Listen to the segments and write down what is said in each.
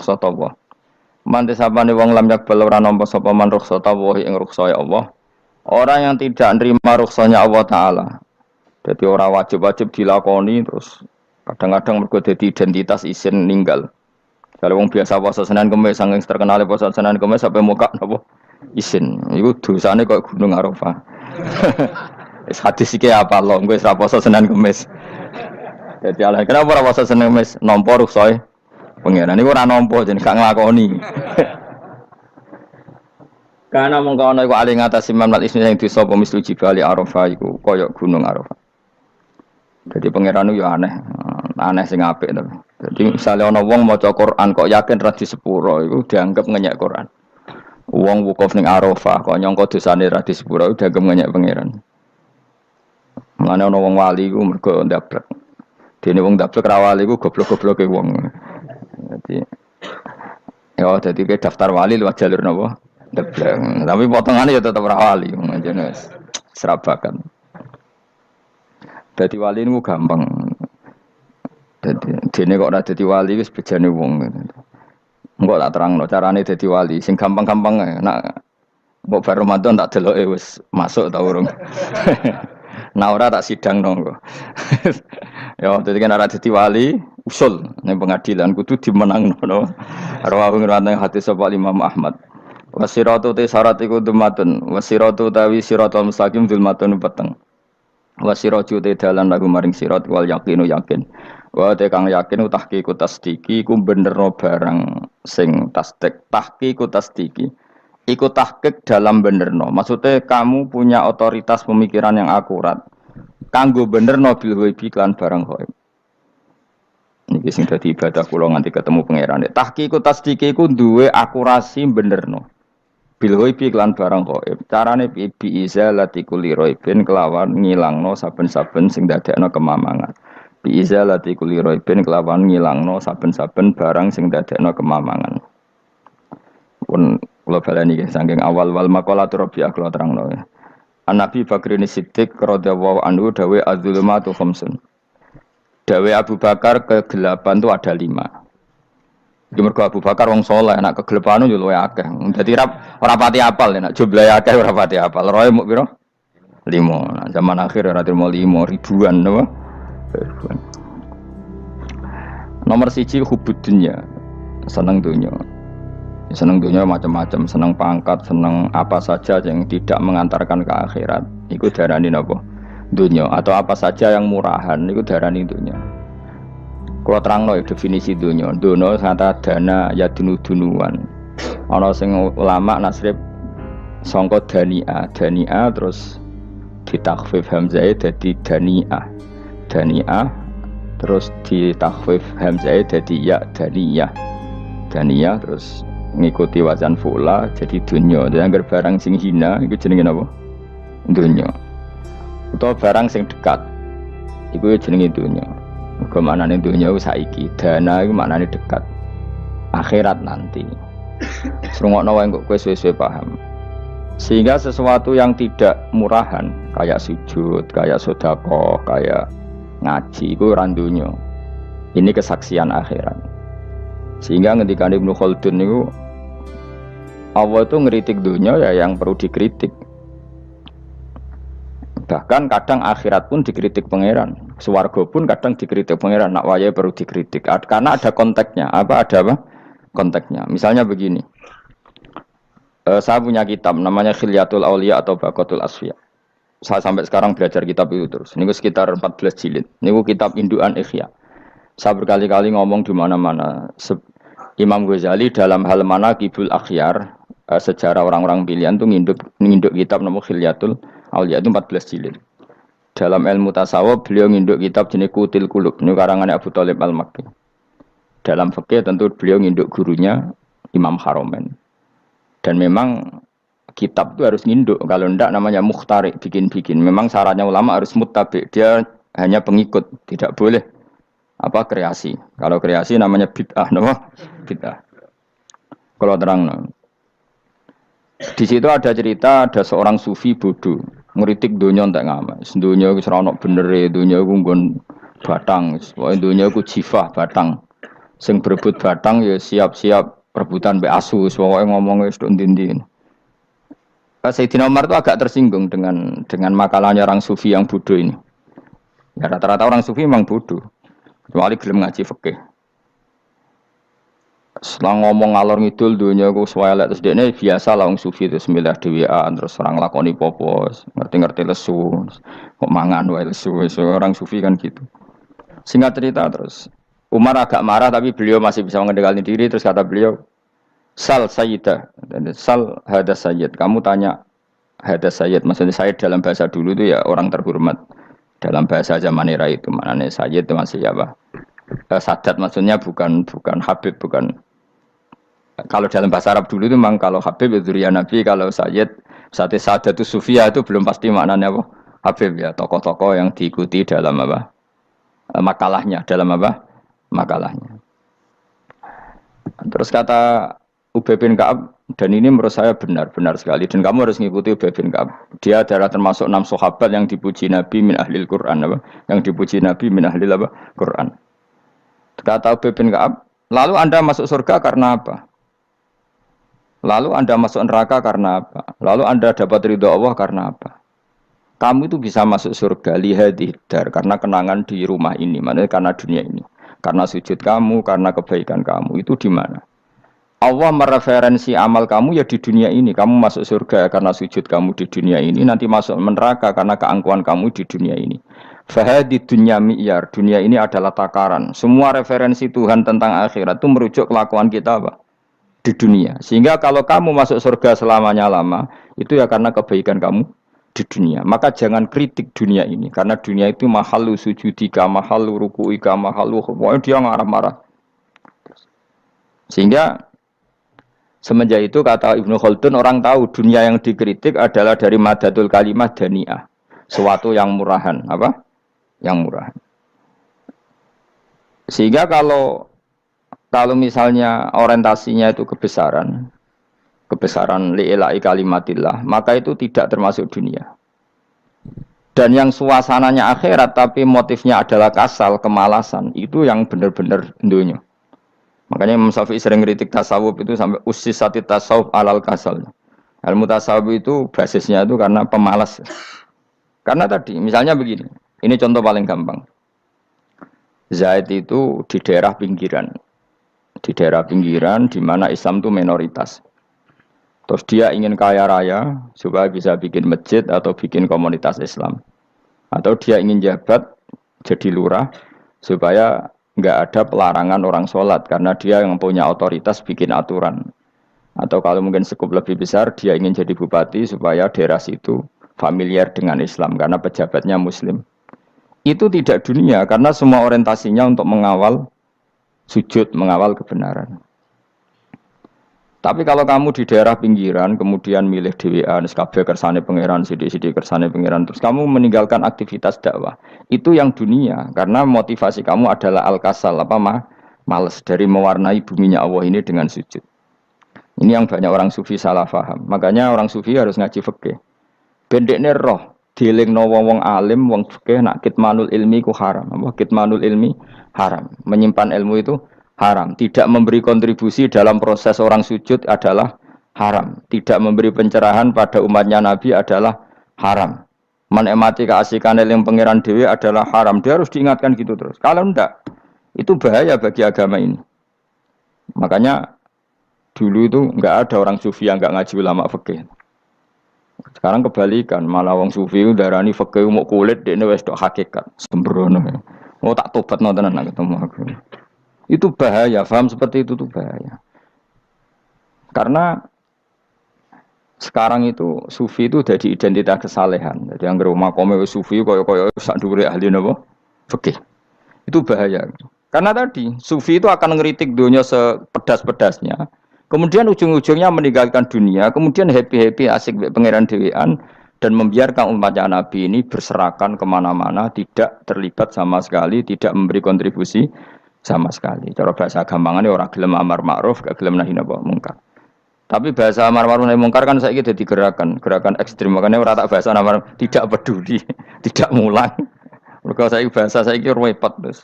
rukhsata Allah. Man desapane wong lam yakbal ora nampa sapa man rukhsata Allah ing rukhsae Allah. Orang yang tidak nerima rukhsahnya Allah Ta'ala. Jadi orang wajib-wajib dilakoni terus kadang-kadang mergo dadi identitas isin ninggal. Kalau wong biasa puasa Senin Kamis saking terkenal puasa Senin Kamis sampai muka napa isin. Iku dosane kok Gunung Arafah. Wis hadis iki apa lho wis ra puasa Senin Kamis. Jadi ala kenapa ora puasa Senin Kamis nampa rukhsahe pengiran niku ora nampa jeneng gak nglakoni. Karena mongko ana iku ali ngatasi mamlat ismi sing disa pemislu jibali Arafah iku kaya gunung Arafah. Jadi pangeran yo aneh sing apik to. Jadi misalnya ana wong maca Quran kok yakin ra disepuro iku dianggap ngenyek Quran. Wong wukuf ning Arafah kok nyangka dosane ra disepuro dianggap ngenyek pangeran. Mane ana wong wali iku mergo ndablek. Dene wong ndablek ra wali iku goblok-gobloke wong. Dadi ke daftar wali lewat jalur napa? Ndablek. Tapi potongannya ya tetap ra wali jenenge serabakan. Dadi wali niku gampang. Dene kok ora dadi wali wis bejane wong. Engko tak terangno carane dadi wali sing gampang-gampang ae. Nak mbok bar Ramadan tak deloke wis masuk ta urung. Nah ora tak sidangno engko. Ya dadi kan ora dadi wali usul ning pengadilan kudu dimenangno no. Rawahu ngrawat hadis sapa Imam Ahmad. Wasiratu te syarat iku dumatun. Wasiratu tawi siratal mustaqim zulmatun peteng. Wasiratu te dalan lagu maring sirat wal yaqinu yakin. Wa te kang yakin tahqiqu tasdiki iku benerno barang sing tahqiqu tasdiki. Iku tahqiq dalam benerno. Maksudnya kamu punya otoritas pemikiran yang akurat. Kanggo benerno bil ghaibi lan barang ghaib. Niki sing dadi ibadah kula nganti ketemu pangeran. Tahqiqu tasdiki iku duwe akurasi benerno. Bil ghaibi lan barang ghaib. Carane bi izalati kulli ghaibin kelawan ngilangno saben-saben sing dadekno kemamangan. Bi izalati kulli ghaibin kelawan ngilangno saben-saben barang sing dadekno kemamangan. Pun kula baleni nggih saking awal wal maqalatu Rabi'ah kula terangno. An-Nabi Bakrin Siddiq radhiyallahu anhu dawe az-zulumatu khamsun. Dawe Abu Bakar kegelapan itu ada 5. Di mergo Abu Bakar wong saleh, nek kegelapan yo luwih akeh. Dadi ora pati apal nek jumlahe akeh ora pati apal. Roe muk pira? 5. Nah, zaman akhir ora terima 5 ribuan napa? Ribuan. Nomor 1 hubud dunya. Seneng dunya. Seneng dunya macam-macam, seneng pangkat, seneng apa saja yang tidak mengantarkan ke akhirat. Iku darani napa? Dunya atau apa saja yang murahan iku darani dunya. Kalau terangno definisi dunya, dono kata dana ya dunuan. Ana sing ulama nasrib sangka dania terus ditakhfif hamzah dadi dania terus ditakhfif hamzah dadi ya dania terus ngikuti wazan fu'la jadi dunya. Jadi anggar barang sing hina iku jenenge napa? Dunya. Utawa barang sing dekat iku jenenge dunya. Mergo maknane dunya ku saiki, dana iku maknane dekat. Akhirat nanti. Srungokno wae kok kowe suwe-suwe paham. Sehingga sesuatu yang tidak murahan kayak sujud, kayak sedekah, kayak ngaji iku ora dunya. Ini kesaksian akhirat. Sehingga ketika Ibnu Khaldun niku Allah itu ngeritik dunia ya yang perlu dikritik. Bahkan kadang akhirat pun dikritik pangeran, swarga pun kadang dikritik pangeran. Nak wayahe perlu dikritik karena ada konteksnya. Ada apa? Konteksnya. Misalnya begini. Saya punya kitab namanya Khilyatul Auliya atau Baqatul Asfiya. Saya sampai sekarang belajar kitab itu terus. Ini sekitar 14 jilid. Ini kitab indukan Ihya. Saya berkali-kali ngomong di mana-mana. Imam Ghazali dalam hal manaqibul akhyar, sejarah orang-orang pilihan itu nginduk kitab nama Khilyatul Auliya itu 14 jilid. Dalam ilmu tasawuf beliau nginduk kitab jenis Qutil Qulub, ini karangan Abu Thalib Al-Makki. Dalam fikih tentu beliau nginduk gurunya Imam Haromen. Dan memang kitab itu harus nginduk, kalau tidak namanya mukhtarik, bikin-bikin. Memang syaratnya ulama harus muttabi, dia hanya pengikut, tidak boleh kreasi. Kalau kreasi namanya bid'ah, bid'ah. Kalau terang, di situ ada cerita ada seorang sufi bodoh ngeritik dunia entek ngamal. Dunia wis ora ono benere, dunia ku nggon batang, pokoke dunia ku jifah batang. Sing berebut batang ya siap-siap rebutan mbek asu, pokoke ngomong wis tok ndi-ndi. Sayyidina Umar itu agak tersinggung dengan makalahnya orang sufi yang bodoh ini. Ya rata-rata orang sufi memang bodoh. Kecuali gelem ngaji fikih. Setelah ngomong ngalor ngidul dunia ku swelek terus dekne biasa lah wong sufi itu semilah dhewean terus orang lakoni popo, ngerti-ngerti lesu. Kok mangan wae lesu, orang sufi kan gitu. Singkat cerita terus Umar agak marah tapi beliau masih bisa mengendalikan diri terus kata beliau Sal Sayyidah, Sal Hada Sayyid. Kamu tanya Hada Sayyid, maksudnya Sayyid dalam bahasa dulu itu ya orang terhormat. Dalam bahasa zaman era itu maknanya Sayyid itu masih apa? Sadat maksudnya bukan Habib, bukan. Kalau dalam bahasa Arab dulu itu memang kalau Habib itu ya Nabi, kalau Sayyid Sadat itu Sufia itu belum pasti maknanya apa? Habib ya, tokoh-tokoh yang diikuti dalam apa? Makalahnya, dalam apa? Makalahnya. Terus kata Ubay bin Ka'ab, dan ini menurut saya benar sekali dan kamu harus mengikuti Ubay bin Ka'ab. Dia adalah termasuk 6 sahabat yang dipuji Nabi min ahlil Quran apa? Yang dipuji Nabi min ahlil apa? Quran. Kata Ubay bin Ka'ab, lalu Anda masuk surga karena apa? Lalu Anda masuk neraka karena apa? Lalu Anda dapat ridha Allah karena apa? Kamu itu bisa masuk surga lihadidar karena kenangan di rumah ini, maksudnya karena dunia ini. Karena sujud kamu, karena kebaikan kamu, itu di mana? Allah mereferensi amal kamu ya di dunia ini. Kamu masuk surga karena sujud kamu di dunia ini. Nanti masuk neraka karena keangkuhan kamu di dunia ini. Fahadi dunya mi'yar. Dunia ini adalah takaran. Semua referensi Tuhan tentang akhirat itu merujuk kelakuan kita apa? Di dunia. Sehingga kalau kamu masuk surga selamanya lama, itu ya karena kebaikan kamu di dunia. Maka jangan kritik dunia ini. Karena dunia itu mahalu sujudika, mahalu ruku'ika, mahalu pokoknya dia marah-marah. Sehingga semenjak itu kata Ibnu Khaldun orang tahu dunia yang dikritik adalah dari madatul kalimah dani'ah. Suatu yang murahan, apa? Yang murahan. Sehingga kalau misalnya orientasinya itu kebesaran li'ilai kalimatillah, maka itu tidak termasuk dunia. Dan yang suasananya akhirat tapi motifnya adalah kasal, kemalasan, itu yang benar-benar dunia. Makanya Imam Syafi'i sering kritik tasawuf itu sampai usisati tasawuf alal kasal. Ilmu tasawuf itu basisnya itu karena pemalas. Karena tadi misalnya begini, ini contoh paling gampang. Zaid itu di daerah pinggiran. Di daerah pinggiran di mana Islam itu minoritas. Terus dia ingin kaya raya supaya bisa bikin masjid atau bikin komunitas Islam. Atau dia ingin jabat jadi lurah supaya nggak ada pelarangan orang sholat karena dia yang punya otoritas bikin aturan. Atau kalau mungkin skup lebih besar dia ingin jadi bupati supaya daerah situ familiar dengan Islam karena pejabatnya Muslim. Itu tidak dunia karena semua orientasinya untuk mengawal sujud, mengawal kebenaran. Tapi kalau kamu di daerah pinggiran, kemudian milih dhewean, kabeh kersane pangeran, sithik-sithik kersane pangeran, terus kamu meninggalkan aktivitas dakwah. Itu yang dunia, karena motivasi kamu adalah al-kasal, males dari mewarnai buminya Allah ini dengan sujud. Ini yang banyak orang sufi salah paham. Makanya orang sufi harus ngaji fikih. Bendekne roh, dielingno wong alim, wong fikih nak kitmanul ilmi ku haram. Kitmanul ilmi haram. Menyimpan ilmu itu haram. Tidak memberi kontribusi dalam proses orang sujud adalah haram. Tidak memberi pencerahan pada umatnya Nabi adalah haram. Menikmati keasikan yang pangeran dewi adalah haram. Dia harus diingatkan gitu terus. Kalau enggak, itu bahaya bagi agama ini. Makanya dulu itu enggak ada orang sufi yang enggak ngaji ulama fikih. Sekarang kebalikan, malah wong sufi darani fikih mau kulit dekne wis tok hakikat. Sembrono. Oh tak tobat tenan ketemu aku. Itu bahaya, paham seperti itu tuh bahaya. Karena sekarang itu sufi itu jadi identitas kesalehan. Jadi yang rumah kome sufi koyo sak dhuwure ahli napa? Fikih. Itu bahaya. Karena tadi sufi itu akan ngeritik dunia sepedas-pedasnya. Kemudian ujung-ujungnya meninggalkan dunia, kemudian happy-happy asik pangeran dhewean dan membiarkan umatnya Nabi ini berserakan kemana-mana, tidak terlibat sama sekali, tidak memberi kontribusi sama sekali. Cara bahasa gampangannya orang gelem amar ma'ruf, gak gelem nahi mungkar. Tapi bahasa amar ma'ruf nahi mungkar kan saiki dadi gerakan ekstrem. Makanya ora tak bahasa amar tidak peduli, tidak mulang. Mergo saiki bahasa saiki repot terus.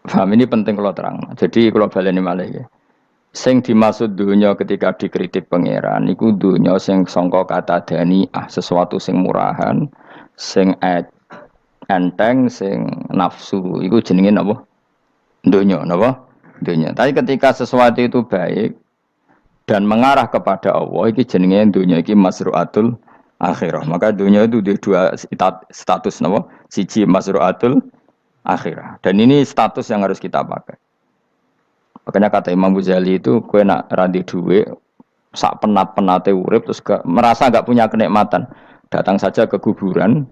Paham ini penting kalau terang. Jadi kalau baleni malih ya. Sing dimaksud dunya ketika dikritik pangeran iku dunya sing sangka kata daniah, sesuatu sing murahan, sing enteng, sing nafsu. Iku jenenge napa? Dunya, napa? Dunya. Tapi ketika sesuatu itu baik dan mengarah kepada Allah, iki jenenge dunya iki masruatul akhirah. Maka dunya itu di dua status napa? Siji masruatul akhirah. Dan ini status yang harus kita pakai. Makanya kata Imam Ghazali itu, kue nak randi duit, sak penat-penate urip terus merasa nggak punya kenikmatan, datang saja ke kuburan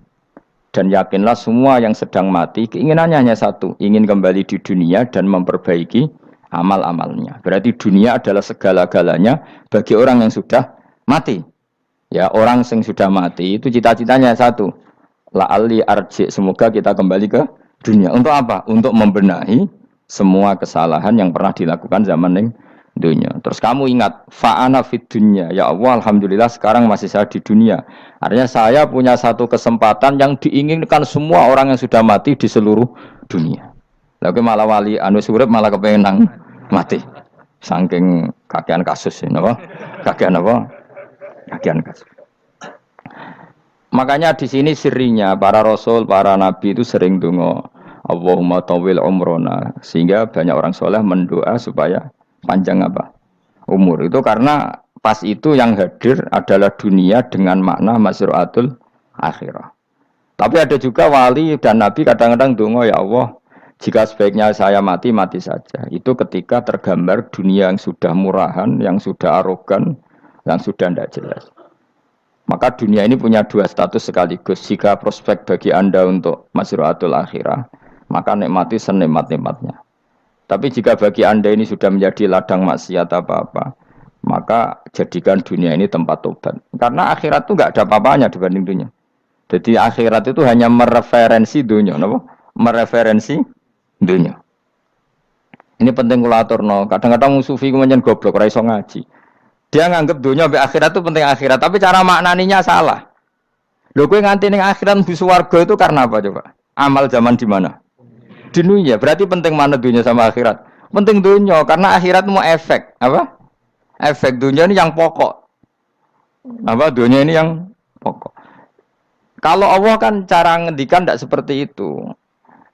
dan yakinlah semua yang sedang mati keinginannya hanya satu, ingin kembali di dunia dan memperbaiki amal-amalnya. Berarti dunia adalah segala-galanya bagi orang yang sudah mati. Ya, orang yang sudah mati itu cita-citanya satu, la'alli arji, semoga kita kembali ke dunia. Untuk apa? Untuk membenahi semua kesalahan yang pernah dilakukan zaman yang dunia. Terus kamu ingat, fa'ana fid dunya. Ya Allah, alhamdulillah sekarang masih saya di dunia. Artinya saya punya satu kesempatan yang diinginkan semua orang yang sudah mati di seluruh dunia. Lalu malah wali anu surip malah kepengen nang mati. Saking kakean kasus ini, apa? Kakean apa? Kakean kasus. Makanya di sini sirinya para rasul, para nabi itu sering donga Allahumma tawil umrona, sehingga banyak orang soleh mendoa supaya panjang apa? Umur. Itu karena pas itu yang hadir adalah dunia dengan makna masruatul akhirah. Tapi ada juga wali dan nabi kadang-kadang donga, ya Allah, jika sebaiknya saya mati, mati saja. Itu ketika tergambar dunia yang sudah murahan, yang sudah arogan, yang sudah tidak jelas. Maka dunia ini punya dua status sekaligus. Jika prospek bagi Anda untuk masruatul akhirah, maka nikmati senikmat-nikmatnya. Tapi jika bagi Anda ini sudah menjadi ladang maksiat apa-apa, maka jadikan dunia ini tempat tobat. Karena akhirat itu nggak ada apa-apanya dibanding dunia. Jadi akhirat itu hanya mereferensi dunia, apa? Mereferensi dunia. Ini penting kula aturno. Kadang-kadang sufi ku menyen goblok ora iso ngaji. Dia nganggep dunia sampai akhirat itu penting akhirat, tapi cara maknaninya salah. Lho kowe nganti ning akhirat mlebu swarga itu karena apa coba? Amal zaman di mana? Di dunia. Berarti penting mana dunia sama akhirat? Penting dunia karena akhirat mau efek, apa? Efek dunia ini yang pokok. Apa dunia ini yang pokok. Kalau Allah kan cara ngendikan tidak seperti itu.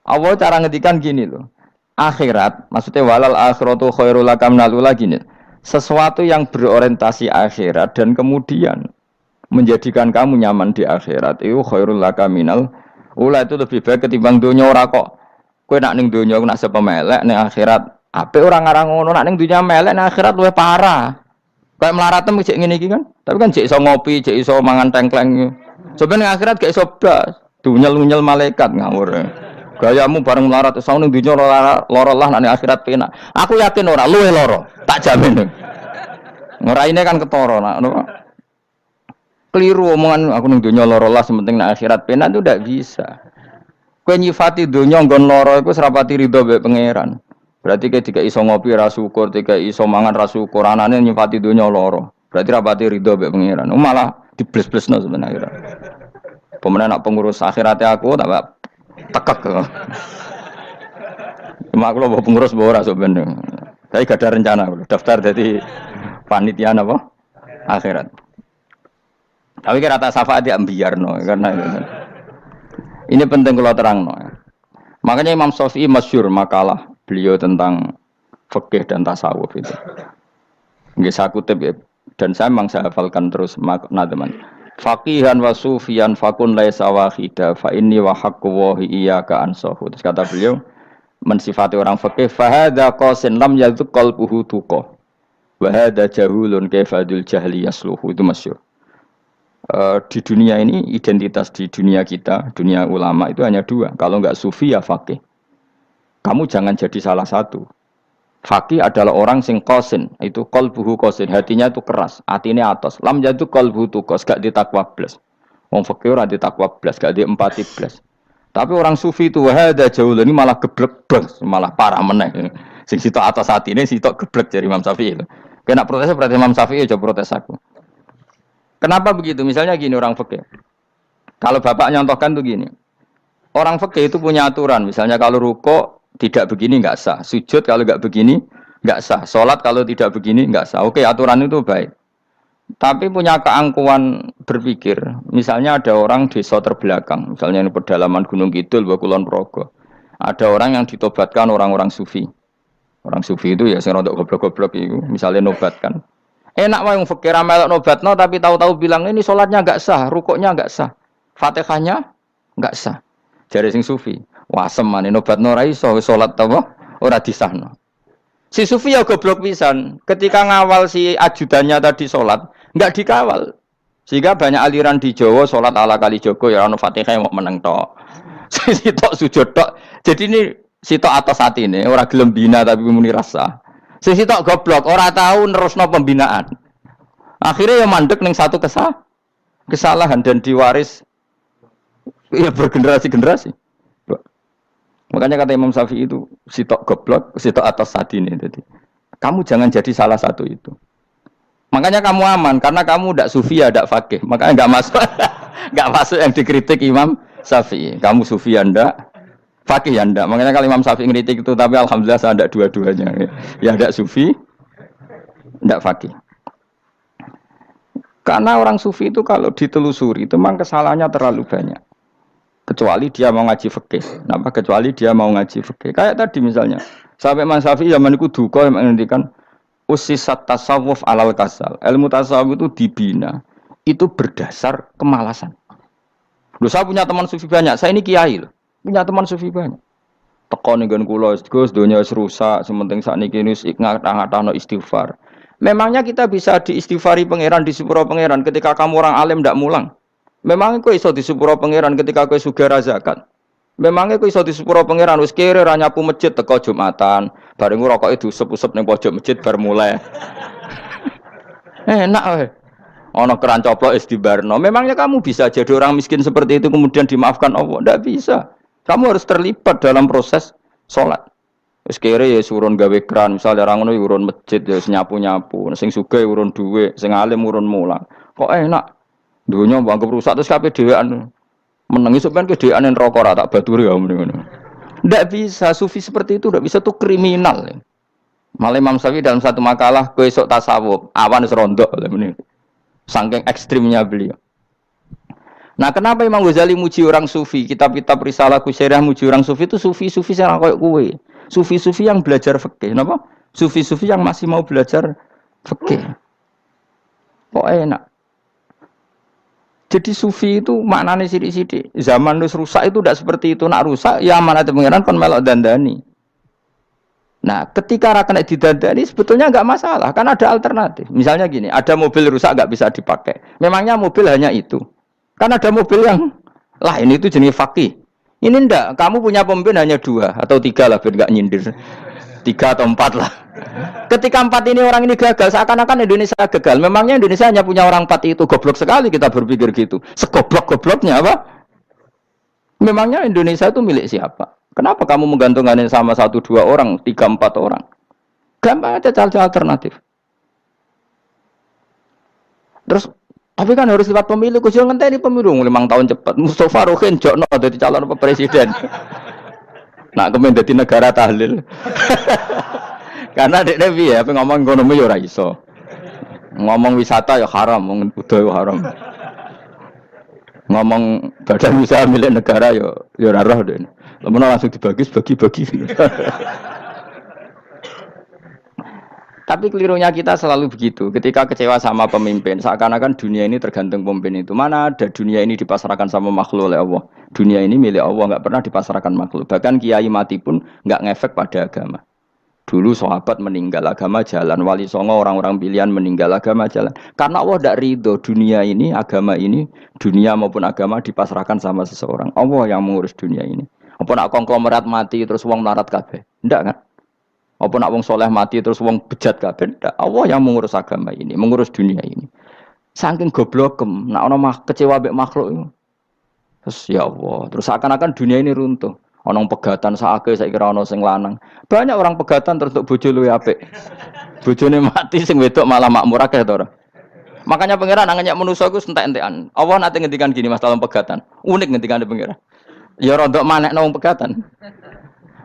Allah cara ngendikan gini loh. Akhirat, maksudnya walal akhiratu khairul lakam nalula gini. Sesuatu yang berorientasi akhirat dan kemudian menjadikan kamu nyaman di akhirat itu khairul laka minal ula, itu lebih baik ketimbang dunia. Ora kok kowe nak ning dunia nak sepemelek ning akhirat apik ora ngarang ngono, nak ning dunia melek ning akhirat luwih parah. Kayak melaratem cek ngene iki kan, tapi kan cek iso ngopi, cek iso mangan tengkleng. Coba ning akhirat gak iso blas, dunyel-nyel malaikat ngawur. Gayamu bareng melarat iso ning dunia lara lah nak ning akhirat penak. Aku yakin ora luwih lara, tak jamin. Ngeraine kan ketara nak keliru omongan aku ning donya lara lah sementing nek akhirat penak itu ndak bisa. Kowe nyifati donya nggon lara iku serapati ridho mbek pangeran. Berarti kowe dikai iso ngopi ra syukur, dikai iso mangan ra syukur, anane nyifati donya lara. Berarti rapati ridho mbek pangeran. Malah dibles-blesno sebenarnya. Pemenang nak pengurus akhirate aku tak tekek. Cuma aku lho pengurus ora sebenarnya. Tapi gak ada rencana daftar jadi panitia apa? Akhirat. Tapi kira tak syafaat ya biarno karena ini penting kalau terangno. Makanya Imam Syafi'i masyhur makalah beliau tentang fikih dan tasawuf itu. Nggih saya kutip ya, dan saya memang saya hafalkan terus makna teman. Faqihan wa sufiyan fakun laisa wahida fa inni wa haqqu wa iyyaka ansahu. Terus kata beliau mensifati orang fikih fa hadza qasin lam yadhuq qalbuhu tuqa. Wa hadza jahulun kaifadul jahli yasluhu, itu masyhur. Di dunia ini identitas di dunia kita, dunia ulama itu hanya dua. Kalau enggak sufi ya faqih. Kamu jangan jadi salah satu. Faqih adalah orang sing qasin, itu qalbuhu qasin, hatinya itu keras, hatinya atas. Lam jadu qalbuhu tuqas, gak ditakwa blas. Wong faqih ora ditakwa blas, gak diempati blas. Tapi orang sufi itu hadza jauh ini malah geblek blas, malah parah meneh. Sing sitok atas hatine sitok geblek dari Imam Syafi'i itu. Kena protes berarti Imam Syafi'i aja protes aku. Kenapa begitu? Misalnya gini orang fikih. Kalau bapak nyontohkan tuh gini. Orang fikih itu punya aturan. Misalnya kalau ruko tidak begini nggak sah. Sujud kalau nggak begini nggak sah. Sholat kalau tidak begini nggak sah. Oke, aturan itu baik. Tapi punya keangkuhan berpikir. Misalnya ada orang desa terbelakang, misalnya ini pedalaman Gunung Kidul, Kulon Progo. Ada orang yang ditobatkan orang-orang sufi. Orang sufi itu ya sing rodok goblok-goblok itu, misalnya nobatkan. Enak wae wong fakir melok nobatno tapi tahu-tahu bilang ini sholatnya enggak sah, rukuknya enggak sah, Fatihahnya enggak sah. Jare sing sufi, wasem maneh nobatno ora iso salat apa ora disahno. Si sufi ya goblok pisan, ketika ngawal si ajudannya tadi sholat, enggak dikawal. Sehingga banyak aliran di Jawa sholat ala Kalijogo ya ono Fatihah mau meneng tok. Si tok sujud tok. Jadi ini sitok atas hati ini, orang gelem bina tapi muni rasa. Sitok goblok, orang tahu nerusno pembinaan. Akhirnya yang mandek ning satu kesalahan dan diwaris ya bergenerasi-generasi. Makanya kata Imam Syafi'i itu sitok goblok, sitok atas hati ini. Jadi kamu jangan jadi salah satu itu. Makanya kamu aman karena kamu ndak sufi ya ndak fakih. Makanya nggak masuk nggak masuk yang dikritik Imam Syafi'i. Kamu sufi ya ndak, fakih ya ndak. Makanya kalau Imam Syafi'i ngeritik itu, tapi alhamdulillah saya ndak dua-duanya. Ya ndak sufi, ndak fakih. Karena orang sufi itu kalau ditelusuri itu memang kesalahannya terlalu banyak. Kecuali dia mau ngaji fikih. Kenapa? Kecuali dia mau ngaji fikih. Kayak tadi misalnya, sampai Imam Syafi'i zaman itu duka yang menghentikan usisat tasawuf alal kasal. Ilmu tasawuf itu dibina. Itu berdasar kemalasan. Loh, saya punya teman sufi banyak. Saya ini kiai loh. Punya teman sufi banyak. Teko ning nggon kula, Gus, donya wis rusak, sementing sakniki wis ngatah-ngatahno istighfar. Memangnya kita bisa diistighfari pangeran, disepuro pangeran ketika kamu orang alim ndak mulang? Memangnya kowe iso disepuro pangeran ketika kowe sugih zakat? Memangnya kowe iso disepuro pangeran wis kere ra nyapu masjid teko Jumatan, bareng rokoke diusep-usep ning pojok masjid bar mulai. Enak wae. Ana keran coplok istibarno. Memangnya kamu bisa jadi orang miskin seperti itu kemudian dimaafkan Allah? Ndak bisa. Kamu harus terlibat dalam proses sholat. Wis kere ya urun gawe keran, misalnya orang ngono urun masjid ya nyapu-nyapu, sing sugih urun dhuwit, sing alim urun mulang. Kok enak? Dunya mbok anggap rusak terus kabeh dhewean. Menengi sampean kedhewean neraka ra tak baturi ya ngono. Ndak bisa, sufi seperti itu ndak bisa, tuh kriminal. Malah Imam Syafi'i dalam satu makalah kowe esuk tasawuf, awan wis rondok ngene. Saking ekstrimnya beliau. Nah, kenapa Imam Ghazali muji orang sufi? Kitab-kitab Risalah Kusairiyah muji orang sufi itu sufi-sufi yang kayak kowe. Sufi-sufi yang belajar fikih, napa? Sufi-sufi yang masih mau belajar fikih. Kok enak? Jadi sufi itu maknanya sidik-sidik. Zaman wis rusak itu tidak seperti itu. Nak rusak ya amanat pengiran kon melok dandani. Nah, ketika ra kena didandani sebetulnya enggak masalah, kan ada alternatif. Misalnya gini, ada mobil rusak enggak bisa dipakai. Memangnya mobil hanya itu. Kan ada mobil yang lain itu jenis fakih. Ini enggak, kamu punya pemimpin hanya 2 atau 3 lah biar enggak nyindir. 3 atau 4 lah. Ketika 4 ini orang ini gagal, seakan-akan Indonesia gagal. Memangnya Indonesia hanya punya orang 4 itu. Goblok sekali kita berpikir gitu. Segoblok-gobloknya apa? Memangnya Indonesia itu milik siapa? Kenapa kamu menggantungkannya sama 1-2 orang, 3-4 orang? Gampang aja cari alternatif. Terus tapi kan harus lewat pemilu, kudu ngenteni pemilu 5 tahun cepat. Mustafa Rohin jokno dadi calon presiden. Nak kemen dadi negara tahlil. Karena dekne piye apa ngomong ekonomi ya ora iso. Ngomong wisata ya haram, ngomong budaya ya haram. Ngomong badan usaha milik negara ya ora roh dekne. Lamun langsung dibagi-bagi. Tapi kelirunya kita selalu begitu. Ketika kecewa sama pemimpin, seakan-akan dunia ini tergantung pemimpin itu. Mana ada dunia ini dipasrahkan sama makhluk oleh Allah. Dunia ini milik Allah, enggak pernah dipasrahkan makhluk. Bahkan kiai mati pun enggak ngefek pada agama. Dulu sahabat meninggal agama jalan, wali songo orang-orang pilihan meninggal agama jalan. Karena Allah tidak ridho dunia ini, agama ini, dunia maupun agama dipasrahkan sama seseorang. Allah yang mengurus dunia ini. Apa nak konglomerat mati terus wong melarat kabeh? Enggak kan? Apa nak wong soleh mati terus wong bejat kabeh? Enggak. Allah yang mengurus agama ini, mengurus dunia ini. Saking goblokem, nak ono kecewa mek makhluk itu. Terus ya Allah, terus seakan-akan dunia ini runtuh. Ono pegatan saake saiki ora ono sing lanang. Banyak orang pegatan terus untuk bojo luwih apik. Bojone mati sing wedok malah makmur akeh to ora. Makanya pangeran nanyek manusa iku entek-entekan. Allah nate ngendikan gini Mas dalam pegatan. Unik ngendikan pangeran. Ya rodok manekno wong pegatan.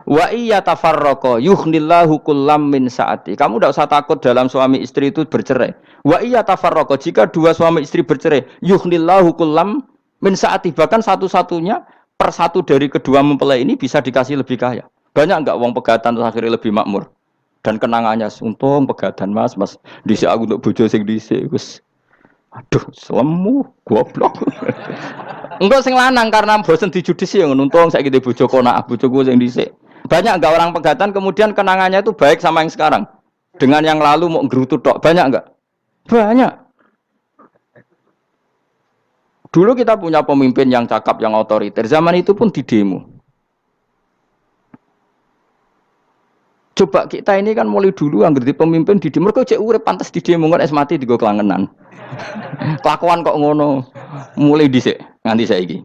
Wa iya tafarraqa yughnillahu kullam min saati. Kamu tidak usah takut dalam suami istri itu bercerai. Wa iya tafarraqa jika dua suami istri bercerai, yughnillahu kullam min saati, bahkan satu-satunya per satu dari kedua mempelai ini bisa dikasih lebih kaya. Banyak enggak wong pegatan terus akhirnya lebih makmur. Dan kenangannya untung pegatan Mas dhisik aku untuk bojo sing dhisik wis aduh selemu goblok. Enggak sing lanang karena bosen dijudis ya untung saiki di bojo konak bojoku sing dhisik. Banyak enggak orang pegatan kemudian kenangannya itu baik sama yang sekarang. Dengan yang lalu mau gerutu tok. Banyak enggak? Banyak. Dulu kita punya pemimpin yang cakap, yang otoriter. Zaman itu pun di demo. Coba kita ini kan mulai dulu yang ngerti pemimpin di demo. Mereka cek urip pantas di demo kan es mati digo kelangenan. Kelakuan kok ngono. Mulai dhisik nganti saiki.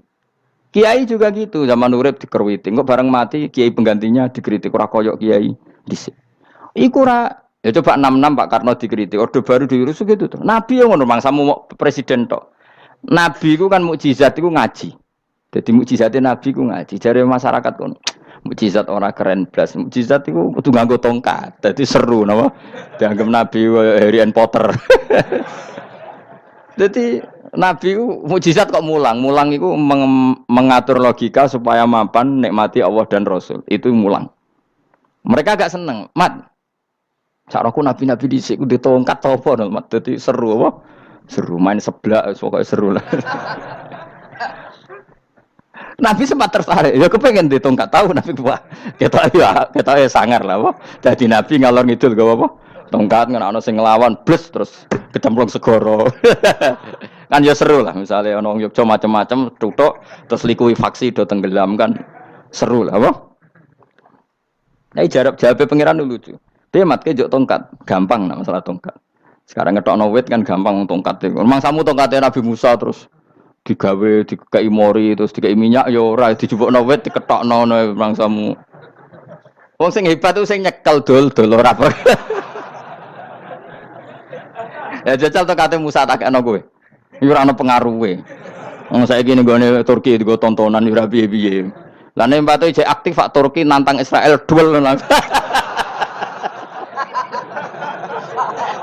Kiai juga gitu, zaman urip dikerwiti. Kok bareng mati kiai penggantinya dikritik ora koyok kiai dhisik. Iku ora ya coba 66 Pak Karno dikritik, orde baru diurus gitu tuh. Nabi yang ngono mangsamu mau presiden tok. Nabi ku kan mukjizat iku ngaji. Jadi mukjizatnya Nabi ku ngaji. Jare masyarakat kono. Mukjizat orang keren blas. Mukjizat iku kudu nganggo tongkat. Dadi seru napa? Dianggap Nabi Harry Potter. Jadi Nabi ku mukjizat kok mulang. Mulang iku mengatur logika supaya mapan nikmati Allah dan Rasul. Itu mulang. Mereka agak seneng. Mat. Saraku nabi-nabi dhisik ku ditongkat to apa Mat. Dadi seru apa? Seru main seblak pokoknya seru lah. Nabi sempat tertarik, ya kepengen ditongkat tahu Nabi wah kita ya sangar lah, wah. Jadi Nabi ngalor ngidul gak apa, tongkat nggak ono sing ngelawan, blus terus kecemplung segoro, kan ya seru lah. Misalnya ono Yogyo macam-macam, tutuk terus likuifaksi do tenggelam kan seru lah, wah. Nah jawab pengiran dulu lucu. Dia mat kejok tongkat, gampang nah masalah tongkat. Sekarang ngetokno wit kan gampang tongkat itu. Memang samu tongkatnya Nabi Musa terus digawe dikei mori terus dikei minyak ya ora dijupukno wit diketokno memang samu. Wong sing hebat itu sing nyekel dol ora apa. Ya jajal tongkate Musa tak kena kowe. Ya ora ana pengaruhe. Wong saiki ning gone Turki digo tontonan ora piye-piye. Lah nek mbate jek aktif Pak Turki nantang Israel duel.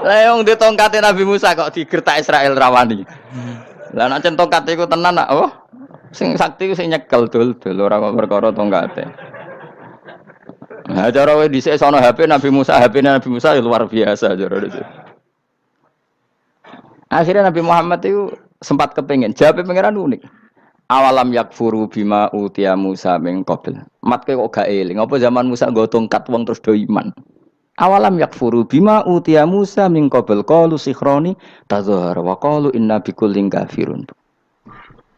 Lah wong di tongkate Nabi Musa kok digertak Israel rawani. Lah nek tongkat iku tenan nak oh sing sakti sing nyekel dul ora kok perkara tongkate. Nah cara wae dhisik sono HP Nabi Musa, HP-ne Nabi Musa ya luar biasa cara itu. Akhirnya Nabi Muhammad itu sempat kepengin jawab pengiran unik. Awalam yakfuru bima utiya Musa min qabl. Mat kok gak eling apa zaman Musa nggo tongkat wong terus do iman. Awalam yakfuru bima utiya Musa min qabl qalu sikhroni tazahara wa qalu inna bikullin kafirun.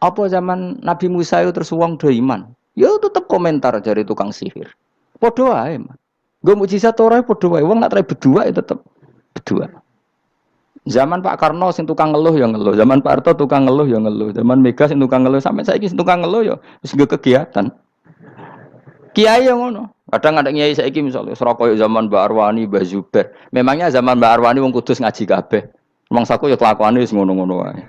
Apa zaman Nabi Musa itu terus wong do iman? Ya tetep komentar dari tukang sihir. Padha wae, Mas. Nggo mukjizat ora padha wae wong nak berdua ya tetep berdua. Zaman Pak Karno sing tukang ngeluh ya ngeluh, zaman Pak Harto tukang ngeluh ya ngeluh, zaman Mega sing tukang ngeluh sampai saiki sing tukang ngeluh ya wis nggo kegiatan. Kiai yang ngono. Kadang ada kiai saiki misalnya Surakoyo zaman Mbak Arwani, Mbak Zubair. Memangnya zaman Mbak Arwani wong kudus ngaji kabeh. Mangsaku ya kelakuane wis ngono-ngono wae.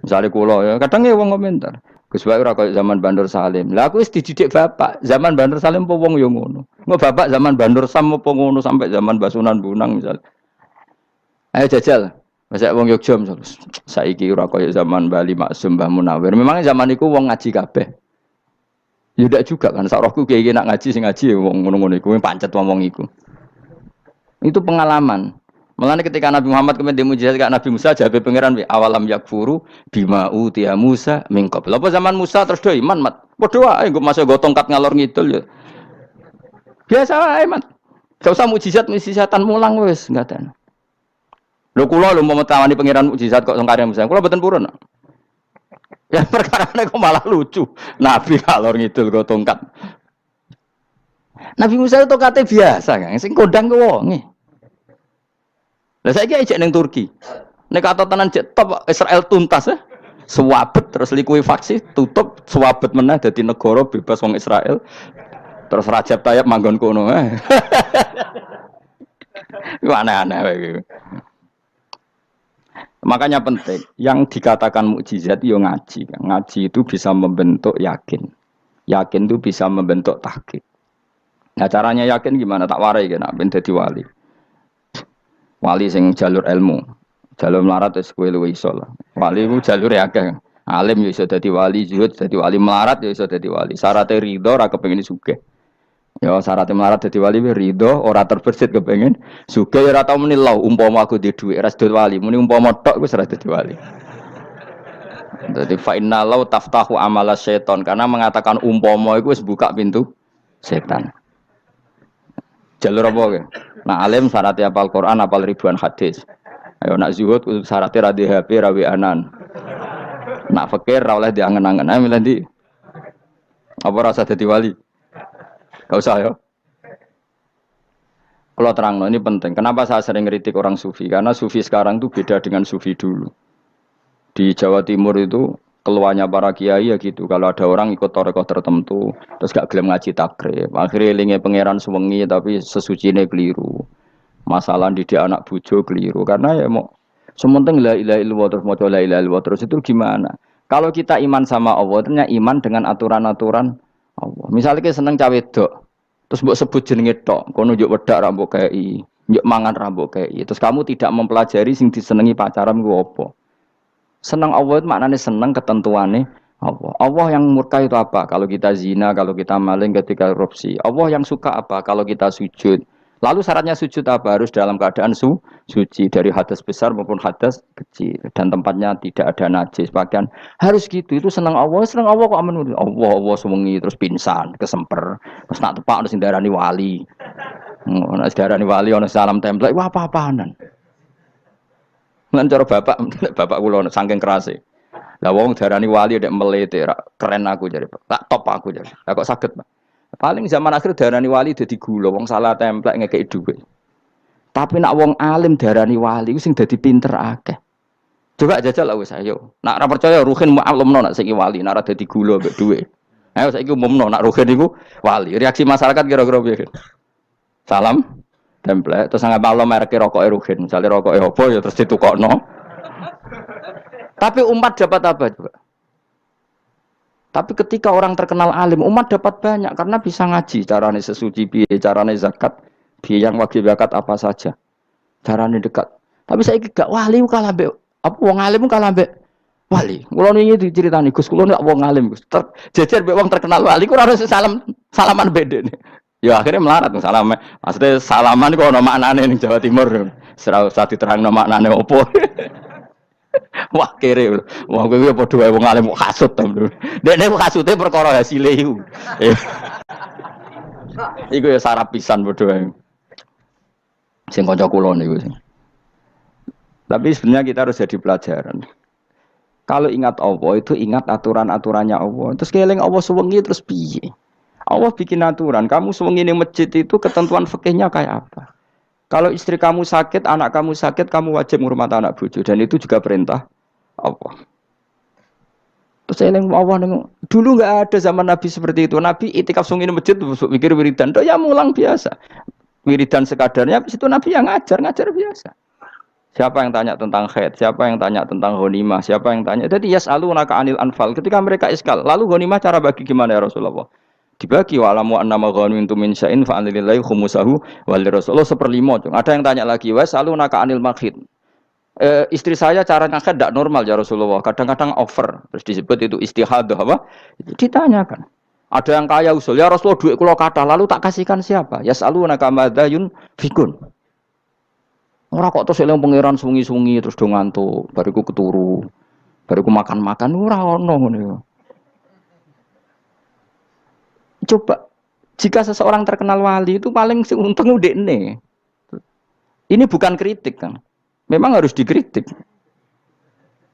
Misale kula ya kadang ya wong komentar. Gus Bae ora koyo zaman Bandur Salim. Lah aku wis dididik bapak, zaman Bandur Salim apa wong ya ngono. Engko bapak zaman Bandur Sam apa ngono sampai zaman Basunan Bunang misal. Ayo jajal. Masa wong Yogya misal. Saiki ora koyo zaman Bali Maksum Mbah Munawir. Memangnya zaman iku wong ngaji kabeh. Ya ndak juga kan sak rohku kiai nak ngaji sing ngaji wong ngono-ngono iku pancet wong iku. Itu pengalaman. Mulane ketika Nabi Muhammad kemudian mujizat kak Nabi Musa jabe pangeran awalam yakfuru bima utiya Musa min qabl. Apa zaman Musa terus do iman mat. Padha wae engko masuk go tongkat ngalor ngidul ya. Biasa wae mat. Gak usah mujizatan mulang wis ngaten. Lho kula lho mau tawani pangeran mujizat kok sangkare Musa. Kula mboten purun. Ya perkara kok malah lucu. Nabi kalor ngidul go tongkat. Nabi Musa itu tongkate biasa kan, sing kondang ke wonge. Lah saiki ajek ning Turki. Nek kata tenan jek top Israel tuntas ya. Suwabet terus likuifaksi tutup suwabet meneh dadi negara bebas wong Israel. Terus Rajab Tayyip manggon kono. Iku aneh-aneh wae. Makanya penting, yang dikatakan mukjizat yo ngaji. Ngaji itu bisa membentuk yakin. Yakin itu bisa membentuk tahqiq. Nah caranya yakin gimana? Tak warai kan, ben dadi wali. Wali sing jalur ilmu, jalur melarat wis kowe luwih iso lah. Wali ku jalur akeh. Alim ya iso dadi wali, zuhud dadi wali, melarat ya iso dadi wali. Syaratnya ridho ora kepengin sugih. Ya syaratnya melarat dadi wali ridho ora terbersit kepengin sugih ya ora tau muni lho umpama aku di dhuwit ora dadi wali, muni umpama tok wis ora dadi wali. Jadi fa inna law taftahu amala syaiton karena mengatakan umpama itu wis buka pintu setan. Jalur apa ke? Nah alim syaratnya apal Quran, apal ribuan hadis. Ayo nak zuhud syaratnya radhi HP, rawi anan. Nak fakir ra oleh diangen-angen. Ayo milih ndi? Apa rasa dadi wali? Gak usah ya. Kalau terang, ini penting. Kenapa saya sering kritik orang sufi? Karena sufi sekarang itu beda dengan sufi dulu. Di Jawa Timur itu keluarnya para kiai ya gitu. Kalau ada orang ikut torekoh tertentu, terus gak gelem ngaji takrib, akhirnya linge pangeran sewengi tapi sesucine keliru. Masalah didik anak bojo keliru. Karena ya mau sementing la ilaha illallah terus maca la ilaha illallah terus itu gimana? Kalau kita iman sama Allah, ternyata iman dengan aturan-aturan Allah. Misalnya kita seneng cawe dok, terus mbok sebut jenenge tok, kono njuk wedak ra mbok kei, njuk mangan ra mbok kei. Terus kamu tidak mempelajari sing disenengi pacaran ku apa? Senang Allah itu maknanya senang ketentuannya Allah. Allah yang murka itu apa? Kalau kita zina, kalau kita maling, ketika korupsi. Allah yang suka apa? Kalau kita sujud. Lalu syaratnya sujud apa? Harus dalam keadaan suci dari hadas besar maupun hadas kecil dan tempatnya tidak ada najis. Bahkan harus gitu. Itu senang Allah. Senang Allah kok aman. Allah sewengi terus pingsan, kesemper. Terus nak tepak terus darani wali. Nak darani wali ono salam template. Wah apa-apaanan. Lan cara bapak kula saking kerase. Lah wong darani wali nek melete keren aku jare. Tak top aku jare. Lah kok saged, Pak? Paling zaman akhir darani wali dadi gula wong salah templek ngekeki dhuwit. Tapi nak wong alim darani wali ku sing dadi pinter akeh. Coba jajal lah wis ayo. Nak ora percaya Ruhin maklumno nak saiki wali, nak ora dadi gula mbek dhuwit. Ayo saiki umumno nak Ruhin iku wali. Reaksi masyarakat kira-kira piye? Salam template terus nggak malam merek rokok Ruhin misalnya rokok apa ya terus ditukokno. Tapi umat dapat apa juga? Tapi ketika orang terkenal alim umat dapat banyak karena bisa ngaji carane sesuci piye, carane zakat piye, yang wajib zakat apa saja, carane dekat. Tapi saya gak wali kalah mbek apa wong alim kalah mbek wali. Kula niki diceritani Gus kula nek wong alim Gus. Jejer mbek wong terkenal wali ku ora salaman bedene. Ya akhirnya melarat salam. Maksudnya salaman kok ono maknane ning Jawa Timur. Ora usah diterangno maknane opo. Wah kere. Wah kowe padha wae wong alim kok kasut to. Dekne kok kasute perkara hasile iku. Iku ya sarap pisan padha wae. Sing kanca kula niku. Tapi sebenarnya kita harus jadi pelajaran. Kalau ingat Allah itu ingat aturan-aturannya Allah. Terus keling Allah suwengi terus piye? Allah bikin aturan, kamu sewengi ning masjid itu ketentuan fikihnya kayak apa? Kalau istri kamu sakit, anak kamu sakit, kamu wajib ngurmat anak bojo dan itu juga perintah Allah. Terus saya Allah dulu nggak ada zaman Nabi seperti itu. Nabi itikaf sewengi ning masjid pikir wiridan, ya mulang biasa. Wiridan sekadarnya, habis itu Nabi yang ngajar biasa. Siapa yang tanya tentang haid, siapa yang tanya tentang ghanimah, siapa yang tanya. Jadi yas'alunaka 'anil anfal. Ketika mereka iskal, lalu ghanimah cara bagi gimana ya Rasulullah? Dibagi wa'lamu annama ghanimtum min syai'in fa'alillahi khumusahu wa lirrasul 1/5. Ada yang tanya lagi, was'alunaka 'anil makhid. Istri saya cara haid tidak normal ya Rasulullah. Kadang-kadang over. Terus disebut itu istihadah apa? Ditanyakan. Ada yang kaya usul, ya Rasulullah duit kula kathah lalu tak kasihkan siapa? Yas'alunaka madza yunfikun. Ora kok terus eling pangeran sungi-sungi terus do ngantuk, bariku keturu. Bariku makan-makan ora ono ngono. Coba jika seseorang terkenal wali itu paling untung udekne. Ini bukan kritik kan. Memang harus dikritik.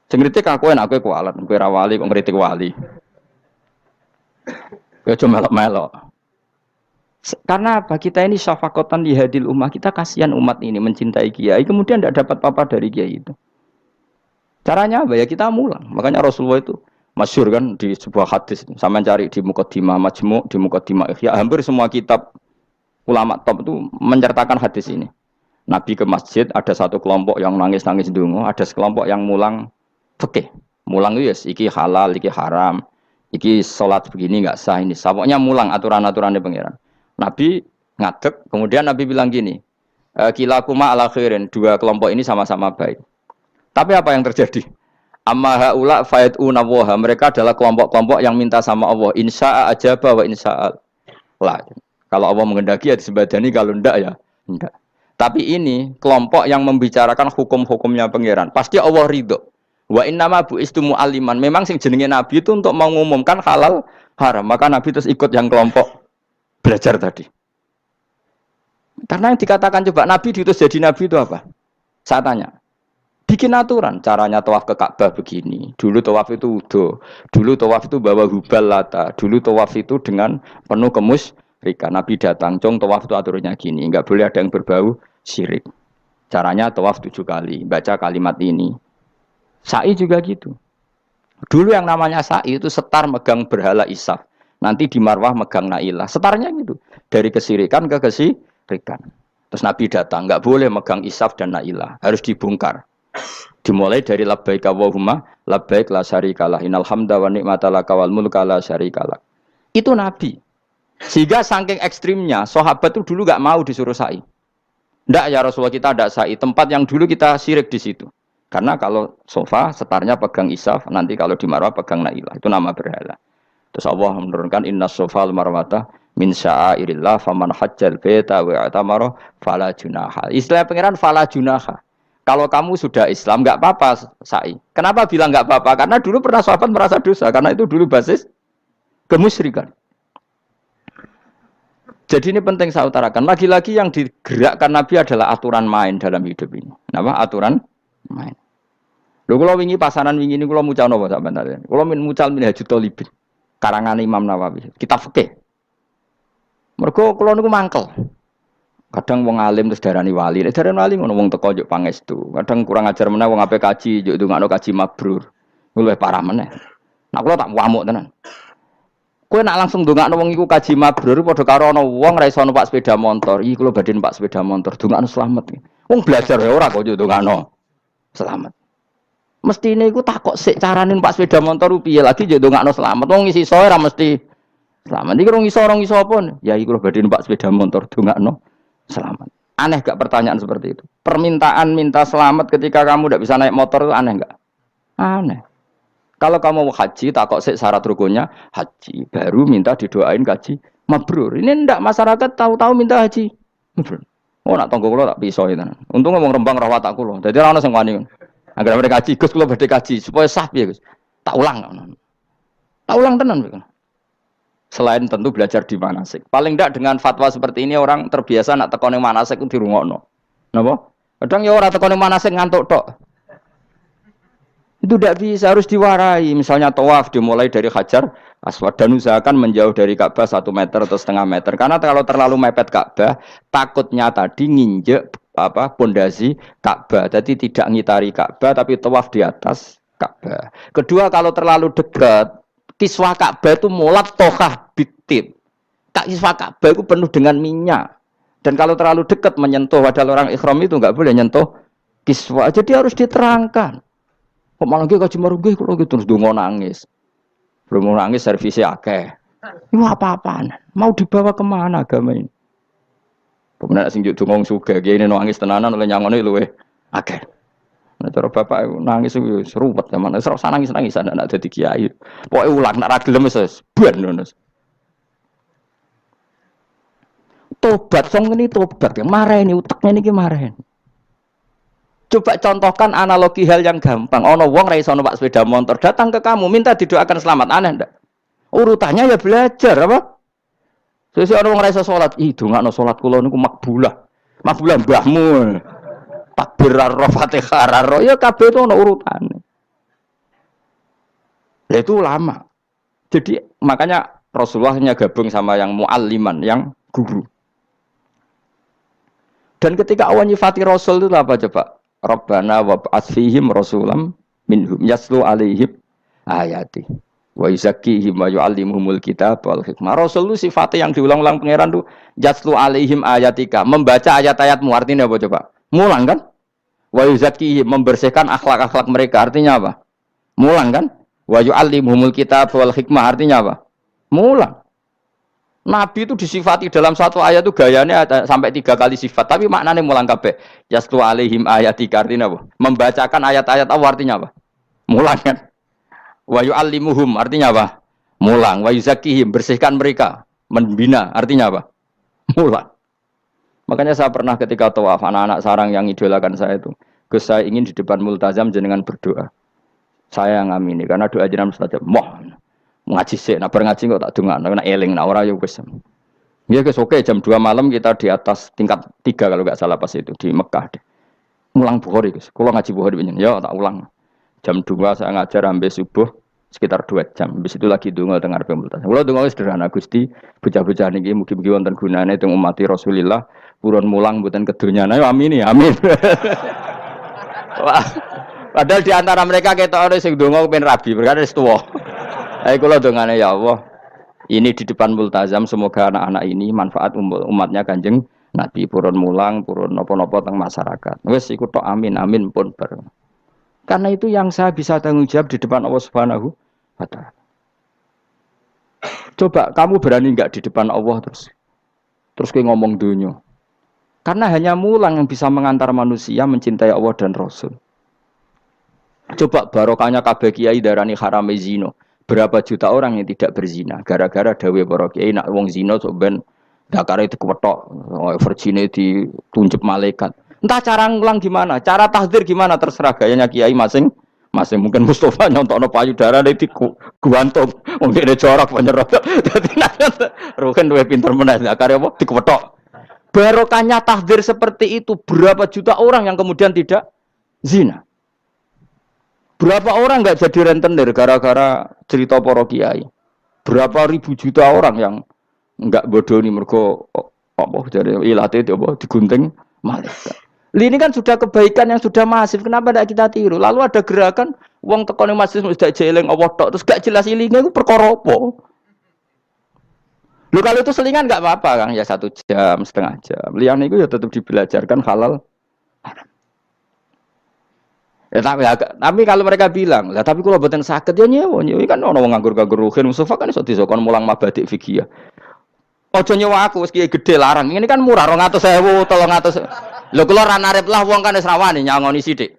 Sing kritik aku enak kowe kualat, kowe ra wali kok ngritik wali. Kowe aja melok-melok. Karena apa? Kita ini syafaqatan li hadil ummah, kita kasihan umat ini mencintai kiai, kemudian tidak dapat apa-apa dari kiai itu. Caranya apa ya? Kita mulang. Makanya Rasulullah itu masyhur kan di sebuah hadis, sama cari di Muqaddimah Majmu', di Muqaddimah Ihya, hampir semua kitab ulama top itu menceritakan hadis ini. Nabi ke masjid, ada satu kelompok yang nangis-nangis ndonga, ada sekelompok yang mulang fikih. Mulang itu yes, iki halal, iki haram, iki salat begini enggak sah ini. Pokoknya mulang aturan-aturannya pangeran. Nabi ngadeg. Kemudian Nabi bilang gini, kilakuma ala khairin, dua kelompok ini sama-sama baik. Tapi apa yang terjadi? Amma haula fayatuna waha, mereka adalah kelompok-kelompok yang minta sama Allah, insya'a ajaba wa insya'al la. Kalau Allah mengendaki ya disebadani, kalau ndak ya ndak. Tapi ini kelompok yang membicarakan hukum-hukumnya pangeran. Pasti Allah ridho. Wa innama bu'istu mu'alliman. Memang sing jenenge Nabi itu untuk mengumumkan halal haram. Maka Nabi terus ikut yang kelompok belajar tadi. Karena yang dikatakan coba Nabi diutus jadi Nabi itu apa? Saya tanya. Bikin aturan. Caranya tawaf ke Ka'bah begini. Dulu tawaf itu wudu. Dulu tawaf itu bawa hubal lata. Dulu tawaf itu dengan penuh kemusyrikan. Nabi datang. Cong tawaf itu aturannya gini. Enggak boleh ada yang berbau syirik. Caranya tawaf 7 kali. Baca kalimat ini. Sa'i juga gitu. Dulu yang namanya sa'i itu setar megang berhala Isaf. Nanti di Marwah megang Nailah. Setarnya gitu. Dari kesirikan ke kesirikan. Terus Nabi datang. Enggak boleh megang Isaf dan Nailah. Harus dibongkar. Dimulai dari labbaik Allahumma labbaik la syarikalah innal hamda wa ni'mata laka wal mulka la syarikalah. Itu Nabi. Sehingga saking ekstrimnya sahabat itu dulu enggak mau disuruh sa'i. Ndak ya Rasulullah, kita ada sa'i. Tempat yang dulu kita syirik di situ. Karena kalau sofa setarnya pegang Isaf, nanti kalau di Marwah pegang Nailah. Itu nama berhala. Terus Allah menurunkan inna sofa al-marwata min sya'airillah faman hajjal baita wa i'tamara fala junaha. Istilah pangeran fala junaha. Kalau kamu sudah Islam enggak apa-apa sa'i. Kenapa bilang enggak apa-apa? Karena dulu pernah sahabat merasa dosa, karena itu dulu basis kemusyrikan. Jadi ini penting saya utarakan. Lagi-lagi yang digerakkan Nabi adalah aturan main dalam hidup ini. Kenapa? Aturan main. Lho kula wingi pasaran wingi ini kula mucal napa sampean ta? Kula mucal Minhajul Thalibin. Karangan Imam Nawawi. Kitab fikih. Mergo kula niku mangkel. Kadang wong alim terus darani wali. Nek darani wali ngono wong teko njuk pangestu. Kadang kurang ajar meneh wong ape kaji njuk ndongakno kaji mabrur. Luwih parah meneh. Nah kula tak wamuk tenan. Kowe nak langsung ndongakno wong iku kaji mabrur padha karo ana wong ra iso numpak sepeda motor. Iki kula badhe numpak sepeda motor, ndongakno slamet. Wong belajar ya ora kok njuk ndongakno selamat. Mestine iku takok sik carane numpak sepeda motor piye lagi njuk ndongakno selamat. Wong isi soe ra mesti selamat. Iki rong iso apa? Ya iki kula badhe numpak sepeda motor, ndongakno selamat. Aneh gak pertanyaan seperti itu? Permintaan minta selamat ketika kamu tidak bisa naik motor itu aneh gak? Aneh. Kalau kamu mau haji, takok sik syarat rukunnya haji, baru minta didoain haji mabrur. Ini ndak masyarakat tahu-tahu minta haji mabrur. Oh nak tonggo kula tak piso itu. Untung ngomong Rembang rawat tak kula. Dadi ora ono sing wani. Agar mereka haji, Gus kula badhe haji supaya sah piye Gus. Tak ulang. Tak ulang tenan Gus. Selain tentu belajar di manasik. Paling tidak dengan fatwa seperti ini orang terbiasa nak tekone manasik itu dirungokno. Napa? Kadang ya ora tekone manasik ngantuk tok. Itu tidak bisa, harus diwarai. Misalnya tawaf dimulai dari Hajar Aswad dan usahakan menjauh dari Ka'bah 1 meter atau setengah meter. Karena kalau terlalu mepet Ka'bah, takutnya tadi nginjek pondasi Ka'bah. Jadi tidak ngitari Ka'bah tapi tawaf di atas Ka'bah. Kedua, kalau terlalu dekat, kiswah Ka'bah itu mulat tohah bitib. Kiswah Ka'bah itu penuh dengan minyak. Dan kalau terlalu dekat menyentuh, padahal orang ikhram itu enggak boleh nyentuh kiswah. Jadi harus diterangkan. Kok malah nggih kaji marungge kula terus donga nangis. Belum nangis servisnya akeh. Itu apa-apaan? Mau dibawa kemana agama ini? Kemudian sing juk donga sugih kiye nangis tenanan oleh nyangone luweh akeh. Nek cara bapak nangis wis ruwet zaman wis ora nangis-nangisan anak dadi kiai. Pokoke ulang nek ra gelem wis ben ngono. Tobat song ngene tobat ya mareni utekne niki mareni. Coba contohkan analogi hal yang gampang. Ono wong ra iso numpak sepeda motor datang ke kamu minta didoakan selamat, aneh ndak? Urutannya ya belajar apa? Sesuk ono wong ra iso salat, ih dongakno salat kula niku makbulah. Makbulah mbahmu. Takbir ar-Fatihah ar ya kabeh itu ono urutane. Lah itu lama. Jadi makanya Rasulullah hanya gabung sama yang mualliman, yang guru. Dan ketika awan nyifati Rasul itu apa coba? Rabbana wab'ats fihim rasulam minhum yaslu alaihim ayati wa yuzakkihim wa yu'allimuhumul kitab wal hikmah. Rasul itu sifatnya yang diulang-ulang pangeran itu yaslu alaihim ayatika, membaca ayat-ayatmu. Artinya apa coba? Mulang kan? Wa yuzakkihim, membersihkan akhlak-akhlak mereka. Artinya apa? Mulang kan? Wa yu'allimuhumul kitab wal hikmah. Artinya apa? Mulang. Nabi itu disifati dalam satu ayat itu gayanya ada sampai 3 kali sifat, tapi maknanya mulang kabeh. Yaslu alaihim ayatika artinya apa? Membacakan ayat-ayat Allah artinya apa? Mulang kan? Wa yu'allimuhum artinya apa? Mulang. Wa yuzakihim bersihkan mereka. Membina artinya apa? Mulang. Makanya saya pernah ketika tawaf anak-anak sarang yang idolakan saya itu, Gus saya ingin di depan multazam jenengan berdoa. Saya yang ngamini karena doa jenengan mustajab. Ngaji sih, nak ngaji kok tak dengar, nak eling, nak ora ya wis. Ya guys, oke jam 2 malam kita di atas tingkat 3 kalau nggak salah pas itu di Mekah deh. Ulang Bukhari guys, kalau ngaji Bukhari begini, ya tak ulang. Jam 2 saya ngajar sampai subuh sekitar 2 jam. Habis itu lagi donga dengar pemultasan. Kalau donga sederhana Gusti, bocah-bocah niki mugi-mugi wonten gunane teng umat Rasulillah, purun mulang mboten kedunyane. Amin ya, amin. Wah, padahal di antara mereka ketok ana sing donga pengen rabi, berkata wis tuwa. Ayo kula dongane ya Allah. Ini di depan multazam semoga anak-anak ini manfaat umatnya Kanjeng Nabi purun mulang, purun napa-napa teng masyarakat. Wis iku tok amin amin pun bareng. Karena itu yang saya bisa tanggung jawab di depan Allah Subhanahu wa taala. Coba kamu berani enggak di depan Allah terus kayak ngomong dunia. Karena hanya mulang yang bisa mengantar manusia mencintai Allah dan Rasul. Coba barokahnya kabeh kiai darani harame zina. Berapa juta orang yang tidak berzina gara-gara dawe para kiai nak wong zina sok ben dakare dikwetok, virgine ditunjuk malaikat. Entah cara ngulang gimana, cara tahdzir gimana terserah gayanya kiai masing-masing. Mungkin Mustafa nyontokno payudara di guantung, wong dene jorok penyerot. Dadi Ruhin luwih pinter meneh dakare apa dikwetok. Barokahnya tahdzir seperti itu berapa juta orang yang kemudian tidak zina. Berapa orang nggak jadi rentenir gara-gara cerita para kiai? Berapa ribu juta orang yang nggak bodoh nih mergo apa jadi ilate itu apa digunting malaikat. Ini kan sudah kebaikan yang sudah masif. Kenapa tidak kita tiru? Lalu ada gerakan uang tekone masjid sudah jeleng Allah tok terus gak jelas ilingnya itu perkara apa? Lu kalau itu selingan nggak apa-apa Kang ya 1 jam, setengah jam. Liang itu ya tetap dibelajarkan halal. Ya, tapi kalau mereka bilang, lah tapi kalau buatan sakit ya nyewa kan orang nganggur-nganggur ruhin Mustafa kan iso disokon mulang mabadik fikih. Ojo nyewa aku wis kiye gede larang. Ini kan murah 200.000, 300. Lho kula ra narep lah wong kan wis rawani nyangoni sithik.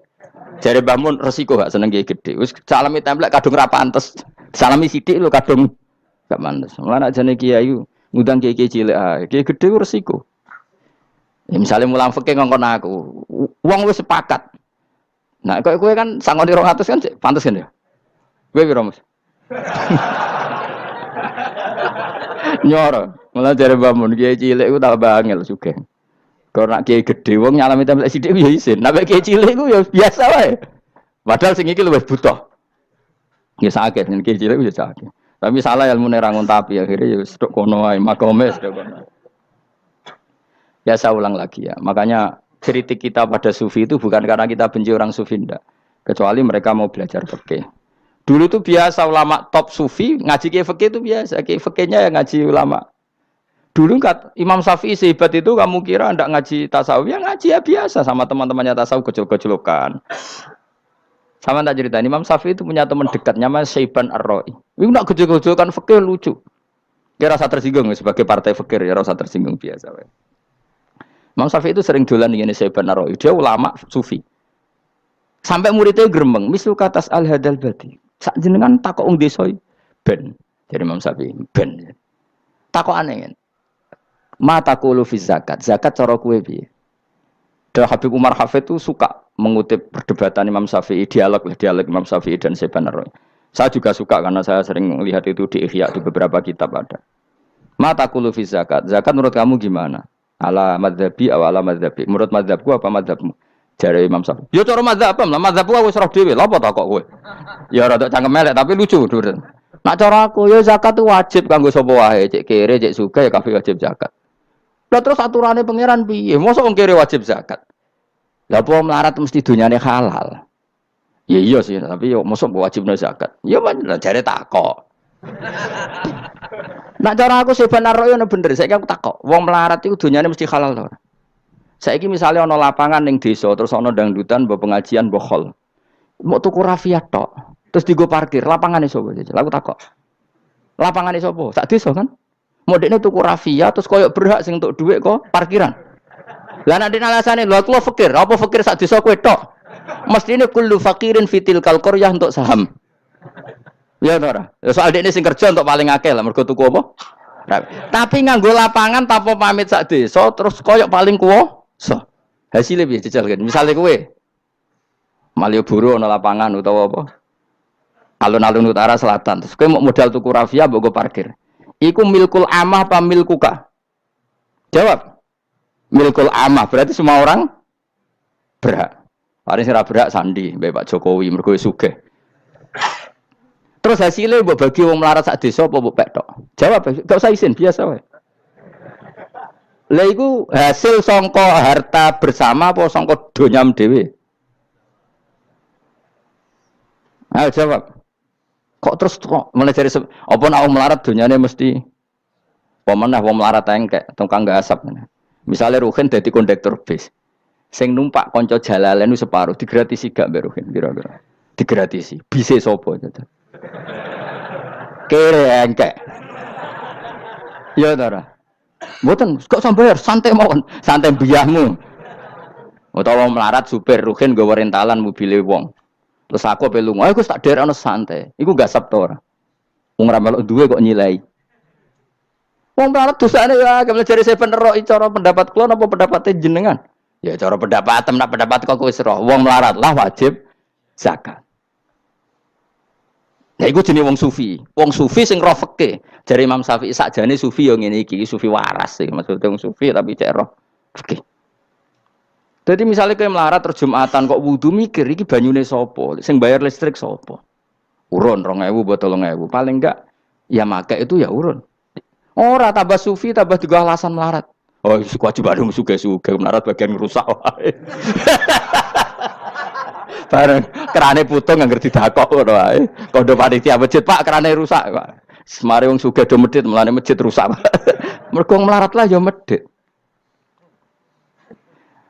Jare Mbah Mun resiko gak seneng kiye gede. Wis salami templek kadung ra pantes. Salami sithik lho kadung gak pantes. Mulane jane kiai ngundang kiai cilik ae. Kiai gede ku resiko. Ya misale mulang fikih ngongkon aku. Wong wis sepakat. Nah, kowe kan sangoni 200 kan pantes kan ya? Kowe piro, Mas? Nyoro, malah jare bangun kiai cilik ku tak bangel sugih. Kok nak kiai gedhe wong nyalami templek sithik ya isin. Nek kiai cilik ku ya biasa wae. Padahal sing iki luwih butuh. Ya sakit, kiai cilik ku ya sakit. Tapi salah ilmune ra ngontapi akhirnya ya wis tok kono wae, makome wis tok kono. Ya saya ulang lagi ya. Makanya kritik kita pada sufi itu bukan karena kita benci orang sufi enggak. Kecuali mereka mau belajar fikih. Dulu tuh biasa ulama top sufi ngaji kiai fikih itu biasa. Kiai fikihnya yang ngaji ulama. Dulu kan Imam Syafi'i sehebat itu kamu kira enggak ngaji tasawuf ya ngaji ya biasa sama teman-temannya tasawuf gejol-gejolokan. Sama tak cerita Imam Syafi'i itu punya teman dekat namanya Syaiban Ar-Ra'i. Ini enggak gejol-gejolokan fikih lucu. Kira rasa tersinggung sebagai partai fikih ya rasa tersinggung biasa. Imam Syafi'i itu sering dolan dengan Syaiban Ar-Ra'i. Dia ulama sufi. Sampai muridnya gremeng, mislu katas al-hadal badi. Sak jenengan takok wong desa ben. Jadi Imam Syafi'i ben. Takok aneh kan. Ma taqulu fi zakat. Zakat cara kowe piye? Dan Habib Umar Hafid itu suka mengutip perdebatan Imam Syafi'i, dialog Imam Syafi'i dan Syaiban Ar-Ra'i. Saya juga suka karena saya sering melihat itu di Ihya di beberapa kitab ada. Ma taqulu fi zakat. Zakat menurut kamu gimana? Ala madzhabi aw ala madzhabi. Menurut madzhabku apa madzhabmu? Jare Imam Syafi'i. Ya cara madzhab apa? Madzhabku wis roh dhewe. Lha apa tak kok kowe? Ya rada cangkem elek tapi lucu, Dur. Nak cara aku ya zakat itu wajib kanggo sapa wae, cek kere, cek sugih ya kabeh wajib zakat. Lah terus aturane pangeran piye? Mosok wong kere wajib zakat. Lah apa melarat mesti dunyane halal. Ya iya sih, tapi yo mosok wajibna zakat. Ya jare takok. Nak cara aku Syaiban Ar-Ra'i ono bener, saiki aku takok, wong melarat iku dunyane mesti halal to. Saiki misale ana lapangan ning desa terus ana dangdutan mbok pengajian mbok khol. Mbok tuku rafiat tok. Terus digo parkir, lapangane sapa? Aku takok. Lapangane sapa? Sak desa kan? Modekne tuku rafia terus koyo berhak sing entuk dhuwit kok parkiran. Lah nek alasane lho aku fakir, apa fakir sak desa kowe tok. Mestine kullu fakirin fitil qaryah untuk saham. Ya ora. Soal dekne sing kerja untuk paling akeh lah mergo tuku apa? Tapi nganggo lapangan tanpa pamit sak desa terus koyok paling kuwasa. Hasilnya piye jajal kan. Misale kowe Malioboro ana lapangan utawa apa? Alun-alun utara selatan. Terus kowe mau modal tuku rafia mbok go parkir. Iku milkul amah apa milkuka? Jawab. Milkul amah berarti semua orang berhak. Paling sing ora berhak sandi mbek Pak Jokowi mergo sugih. Terus hasilnya mbok bagi wong melarat sak desa apa mbok pek tok? Jawab, gak usah izin, biasa wae. Lah iku hasil sangka harta bersama apa sangka donyam dhewe? Ayo jawab. Kok terus kok mulai dari apa nak wong melarat donyane mesti pemenah wong melarat engkek tukang gak asap. Misalnya Ruhin dadi kondektur bis. Sing numpak kanca jalalen itu separuh digratisi gak mbek Ruhin kira-kira. Digratisi. Bise sapa gitu. Kere engkek. Ya ora. Mboten kok sambayar santai mawon, santai biahmu. Utawa melarat supir Ruhin nggawa rentalan mobile wong. Terus aku ape lunga, aku tak derekno santai. Iku gak sabto ora. Wong ra melok duwe kok nyilai. Wong melarat dosane ya gak jare saya penerok cara pendapat kula napa pendapate jenengan? Ya cara pendapat nak pendapat kok wis roh. Wong melarat lah wajib zakat. Ya iku jenenge wong sufi. Wong sufi sing roh fikih. Jare Imam Syafi'i sakjane sufi yo ngene iki, sufi waras iki. Maksudnya wong sufi tapi cek roh fikih. Jadi misalnya kayak melarat terus Jumatan kok wudu mikir iki banyune sapa? Sing bayar listrik sapa? Urun 2.000 buat 3.000. Paling enggak ya make itu ya urun. Ora tambah sufi tambah juga alasan melarat. Oh, kewajiban suge-suge melarat bagian ngerusak wae. Bareng kerane putung ngger didakok ngono wae. Kondo panitia masjid, Pak, kerane rusak, Pak. Semare wong sugih do medhit, mulane masjid rusak. Mergo melarat lah ya medhit.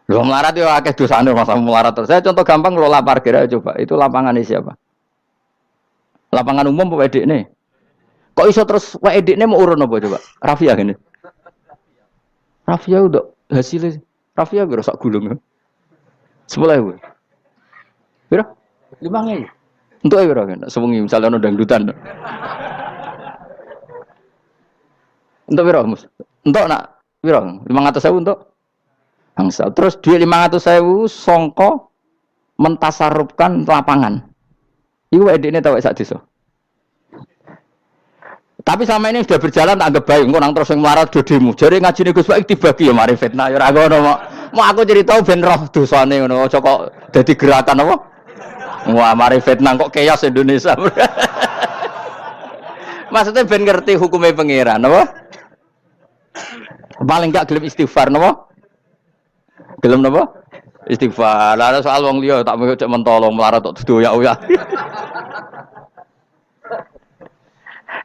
Lho melarat yo akeh dosane masa melarat terus. Saya contoh gampang ngelola parkir aja coba. Itu lapangan siapa? Lapangan umum apa edekne? Kok iso terus wae edekne mau urun apa coba? Rafia gini. Rafia udah hasilnya. Rafia kira sak gulung. 10.000. Pira? 5.000. Untuk ae pira kan? Sewengi misalnya ono dangdutan. Untuk pira, Mus? Untuk nak pira? 500.000 untuk angsal. Terus duit 500.000 songko mentasarrufkan lapangan. Iku edekne tau sak desa. Tapi sama ini sudah berjalan tak anggap baik. Engko nang terus sing melarat do demo. Jare ngajine Gus Baik dibagi ya mari fitnah ya ora ngono kok. Mau aku cerita ben roh dosane ngono. Aja kok dadi gerakan apa? Wah, mari fitnah kok chaos Indonesia. Maksudnya ben ngerti hukumnya pangeran apa? Paling enggak gelem istighfar napa? Gelem napa? Istighfar. Lah soal wong liya tak cek mentolong melarat tok doyak-oyak.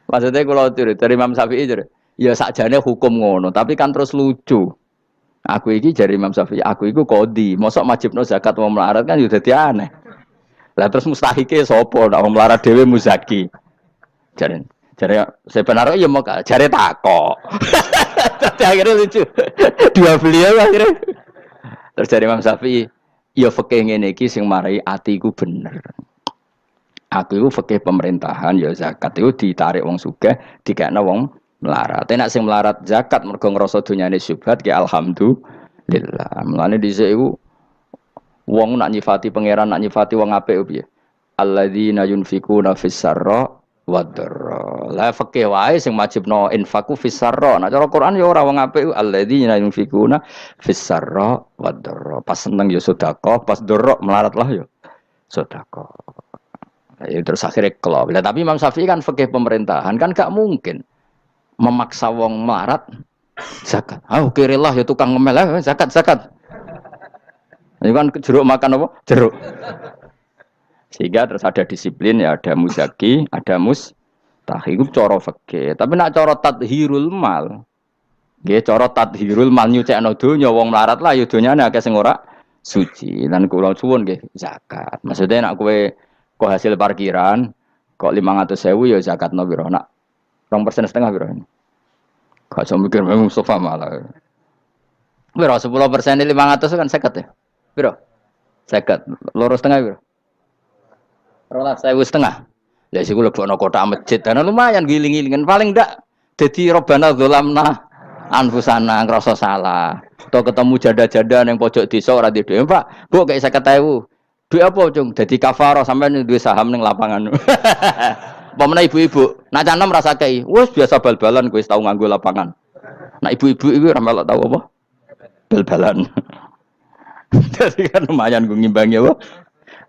Maksudnya kalau dari Imam Syafi'i ya sakjane hukum ngono, tapi kan terus lucu. Aku iki dari Imam Syafi'i, aku iku qadhi, mosok majibno zakat wong melarat kan ya dadi aneh. Lah terus mustahike sapa nek wong melarat dhewe muzaki. Jare sebenarnya ya mau jare takok. Dadi akhirnya lucu. Dua beliau akhirnya. Terus dari Imam Syafi'i, ya fikih ngene iki sing marai atiku bener. Aku itu fikih pemerintahan ya zakat itu ditarik wong sugih dikekno wong melarat. Nek sing melarat zakat mergo ngrasa dunyane syubhat ki alhamdulillah. Mulane dhisik iku wong nak nyifati pangeran nak nyifati wong apik piye? Alladzina yunfikuna fis sarra wad dharra. La fikih wae sing wajibno infaku fis sarra. Nek cara Quran ya ora wong apik alladzina yunfikuna fis sarra wad dharra. Pas seneng ya sedekah, pas dharra melarat lah ya sedekah. Ya, terus akhirnya kelop. Tapi Imam Syafi'i kan fikih pemerintahan kan gak mungkin memaksa wong melarat zakat. Kirilah ya tukang ngemel zakat. Ini kan jeruk makan apa? Jeruk. Sehingga terus ada disiplin ya, ada muzaki, ada mustahik. Itu cara fikih. Tapi nak cara tadhirul mal. Nggih cara tadhirul mal nyucekno donya wong melarat lah ya donyane akeh sing ora suci. Lan kula suwun nggih zakat. Maksudnya nak kowe kok hasil parkiran kok 500.000 ya zakatno piro nak 2,5% piro ini Gak usah mikir memang Mustafa malah. Biro 10% 500 kan seket ya. Biro seket. Loro setengah biro. Rolas 1.500. Lah sik kula bokno kotak masjid. Dan lumayan giling-gilingan paling ndak dadi robana dzalamna anfusana ngrasa salah. Atau ketemu janda-janda yang pojok desa ora di dhuwit. Pak, Bu kayak 50.000. Duit apa, Cung? Dadi kafarah sampean duwe saham ning lapangan. Pemene ibu-ibu, nak canem rasa kei. Wes biasa bal-balan kowe tau nganggo lapangan. Nak ibu-ibu iki ora melok tau apa? Bal-balan. Jadi kan lumayan gue ngimbangi apa.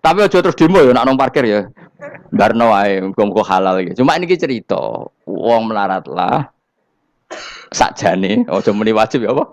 Tapi aja terus demo ya nak nang parkir ya. Barno wae muga-muga halal iki. Cuma ini cerita, wong melarat lah sakjane aja muni wajib ya apa?